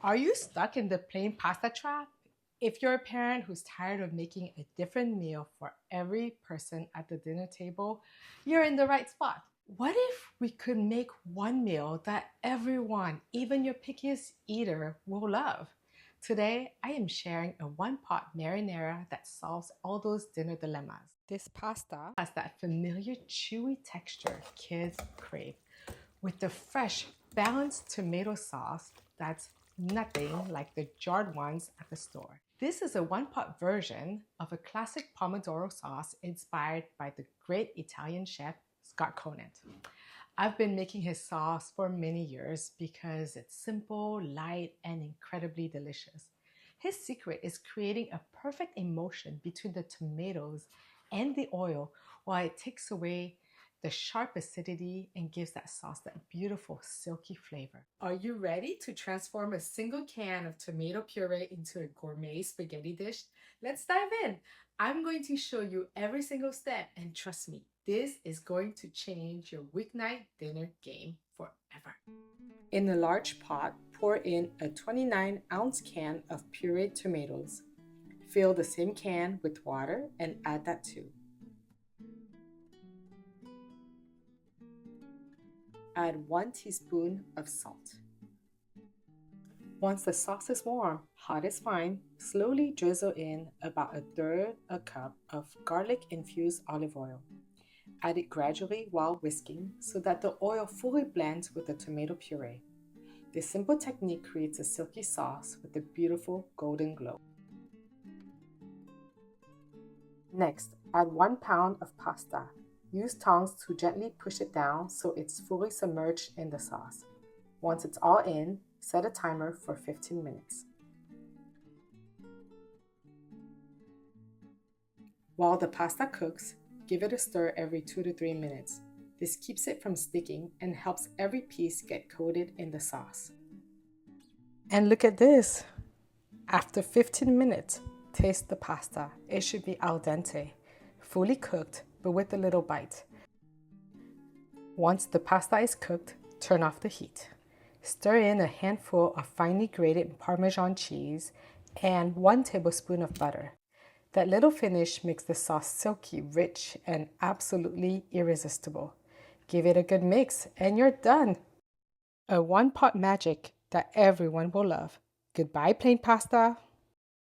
Are you stuck in the plain pasta trap? If you're a parent who's tired of making a different meal for every person at the dinner table, you're in the right spot. What if we could make one meal that everyone, even your pickiest eater, will love? Today, I am sharing a one-pot marinara that solves all those dinner dilemmas. This pasta has that familiar chewy texture kids crave, with the fresh, balanced tomato sauce that's nothing like the jarred ones at the store. This is a one-pot version of a classic pomodoro sauce inspired by the great Italian chef Scott Conant. I've been making his sauce for many years because it's simple, light, and incredibly delicious. His secret is creating a perfect emulsion between the tomatoes and the oil while it takes away the sharp acidity and gives that sauce that beautiful silky flavor. Are you ready to transform a single can of tomato puree into a gourmet spaghetti dish? Let's dive in. I'm going to show you every single step, and trust me, this is going to change your weeknight dinner game forever. In a large pot, pour in a 29-ounce can of pureed tomatoes. Fill the same can with water and add that too. Add 1 teaspoon of salt. Once the sauce is warm, hot is fine, slowly drizzle in about 1/3 a cup of garlic-infused olive oil. Add it gradually while whisking so that the oil fully blends with the tomato puree. This simple technique creates a silky sauce with a beautiful golden glow. Next, add 1 pound of pasta. Use tongs to gently push it down so it's fully submerged in the sauce. Once it's all in, set a timer for 15 minutes. While the pasta cooks, give it a stir every 2 to 3 minutes. This keeps it from sticking and helps every piece get coated in the sauce. And look at this! After 15 minutes, taste the pasta. It should be al dente, fully cooked, but with a little bite. Once the pasta is cooked, turn off the heat. Stir in a handful of finely grated Parmesan cheese and 1 tablespoon of butter. That little finish makes the sauce silky, rich, and absolutely irresistible. Give it a good mix and you're done. A one-pot magic that everyone will love. Goodbye, plain pasta.